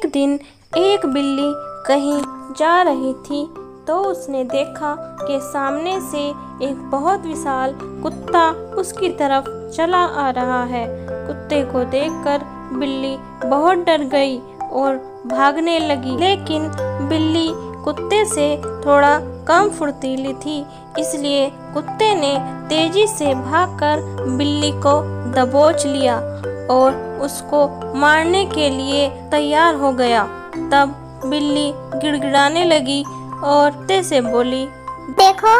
एक दिन एक बिल्ली कहीं जा रही थी तो उसने देखा कि सामने से एक बहुत विशाल कुत्ता उसकी तरफ चला आ रहा है। कुत्ते को देखकर बिल्ली बहुत डर गई और भागने लगी, लेकिन बिल्ली कुत्ते से थोड़ा कम फुर्तीली थी, इसलिए कुत्ते ने तेजी से भागकर बिल्ली को दबोच लिया और उसको मारने के लिए तैयार हो गया। तब बिल्ली गिड़गिड़ाने लगी और कुत्ते से बोली, देखो,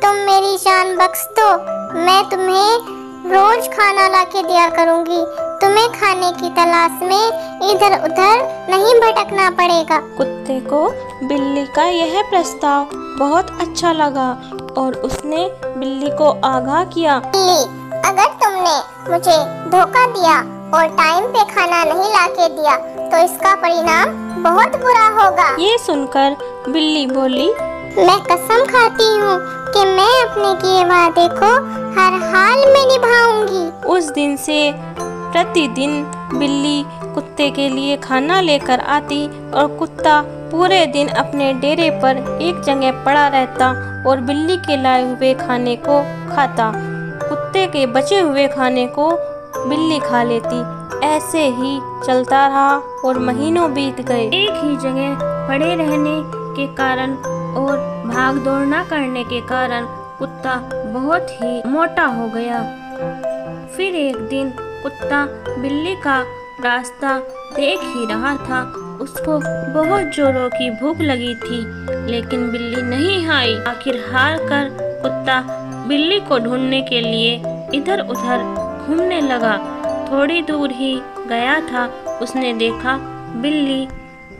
तुम मेरी जान बख्श दो, मैं तुम्हें रोज खाना लाके दिया करूंगी। तुम्हें खाने की तलाश में इधर उधर नहीं भटकना पड़ेगा। कुत्ते को बिल्ली का यह प्रस्ताव बहुत अच्छा लगा और उसने बिल्ली को आगाह किया, बिल्ली, अगर तुमने मुझे धोखा दिया और टाइम पे खाना नहीं लाके दिया तो इसका परिणाम बहुत बुरा होगा। ये सुनकर बिल्ली बोली, मैं कसम खाती हूँ कि मैं अपने किए वादे को हर हाल में निभाऊंगी। उस दिन से प्रतिदिन बिल्ली कुत्ते के लिए खाना लेकर आती और कुत्ता पूरे दिन अपने डेरे पर एक जगह पड़ा रहता और बिल्ली के लाए हुए खाने को खाता। कुत्ते के बचे हुए खाने को बिल्ली खा लेती। ऐसे ही चलता रहा और महीनों बीत गए। एक ही जगह पड़े रहने के कारण और भाग दौड़ न करने के कारण कुत्ता बहुत ही मोटा हो गया। फिर एक दिन कुत्ता बिल्ली का रास्ता देख ही रहा था। उसको बहुत जोरों की भूख लगी थी, लेकिन बिल्ली नहीं आई। आखिर हार कर कुत्ता बिल्ली को ढूंढने के लिए इधर उधर घूमने लगा। थोड़ी दूर ही गया था, उसने देखा बिल्ली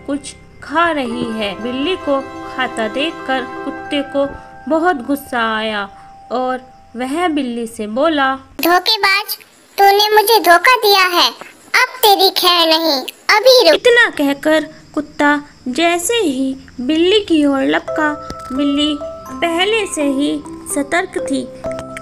कुछ खा रही है। बिल्ली को खाता देखकर कुत्ते को बहुत गुस्सा आया और वह बिल्ली से बोला, धोखेबाज, तूने मुझे धोखा दिया है, अब तेरी खैर नहीं, अभी रुक। इतना कहकर कुत्ता जैसे ही बिल्ली की ओर लपका, बिल्ली पहले से ही सतर्क थी।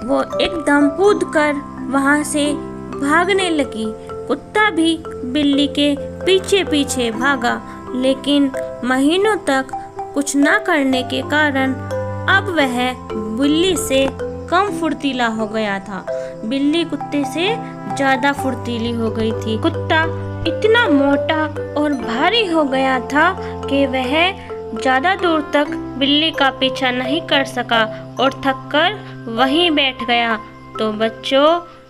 वो एकदम कूदकर वहां से भागने लगी। कुत्ता भी बिल्ली के पीछे पीछे भागा, लेकिन महीनों तक कुछ न करने के कारण अब वह बिल्ली से कम फुर्तीला हो गया था। बिल्ली कुत्ते से ज्यादा फुर्तीली हो गई थी। कुत्ता इतना मोटा और भारी हो गया था कि वह ज्यादा दूर तक बिल्ली का पीछा नहीं कर सका और थककर वहीं बैठ गया। तो बच्चों,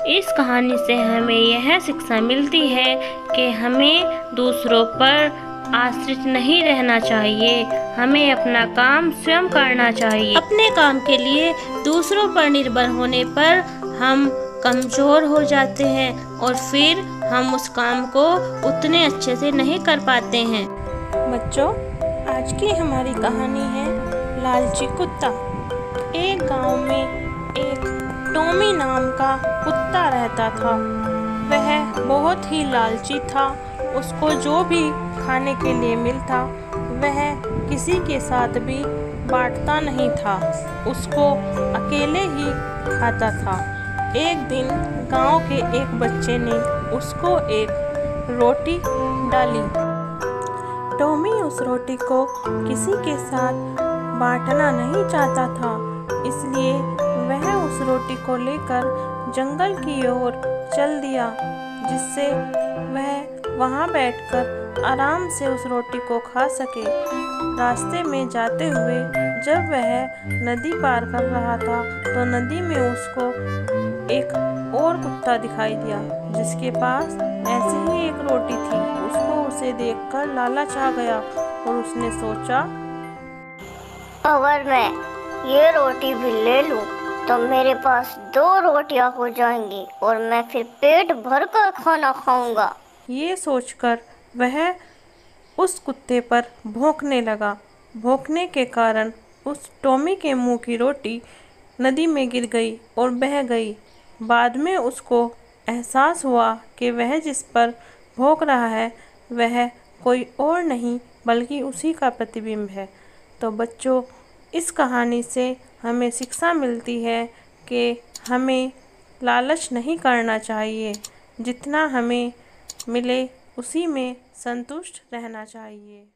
इस कहानी से हमें यह शिक्षा मिलती है कि हमें दूसरों पर आश्रित नहीं रहना चाहिए। हमें अपना काम स्वयं करना चाहिए। अपने काम के लिए दूसरों पर निर्भर होने पर हम कमजोर हो जाते हैं और फिर हम उस काम को उतने अच्छे से नहीं कर पाते हैं। बच्चों, आज की हमारी कहानी है लालची कुत्ता। एक गांव में एक टॉमी नाम का कुत्ता रहता था। वह बहुत ही लालची था। उसको जो भी खाने के लिए मिलता वह किसी के साथ भी बांटता नहीं था, उसको अकेले ही खाता था। एक दिन गांव के एक बच्चे ने उसको एक रोटी डाली। टॉमी उस रोटी को किसी के साथ बांटना नहीं चाहता था, इसलिए वह उस रोटी को लेकर जंगल की ओर चल दिया, जिससे वह वहां बैठकर आराम से उस रोटी को खा सके। रास्ते में जाते हुए जब वह नदी पार कर रहा था तो नदी में उसको एक और कुत्ता दिखाई दिया, जिसके पास ऐसी ही एक रोटी थी। उसको उसे देखकर लालच आ गया और उसने सोचा, अगर मैं ये रोटी भी ले लूं तो मेरे पास 2 रोटियां हो जाएंगी और मैं फिर पेट भर कर खाना खाऊंगा। ये सोचकर वह उस कुत्ते पर भौंकने लगा। भौंकने के कारण उस टॉमी के मुंह की रोटी नदी में गिर गई और बह गई। बाद में उसको एहसास हुआ कि वह जिस पर भौंक रहा है वह कोई और नहीं बल्कि उसी का प्रतिबिंब है। तो बच्चों, इस कहानी से हमें शिक्षा मिलती है कि हमें लालच नहीं करना चाहिए। जितना हमें मिले उसी में संतुष्ट रहना चाहिए।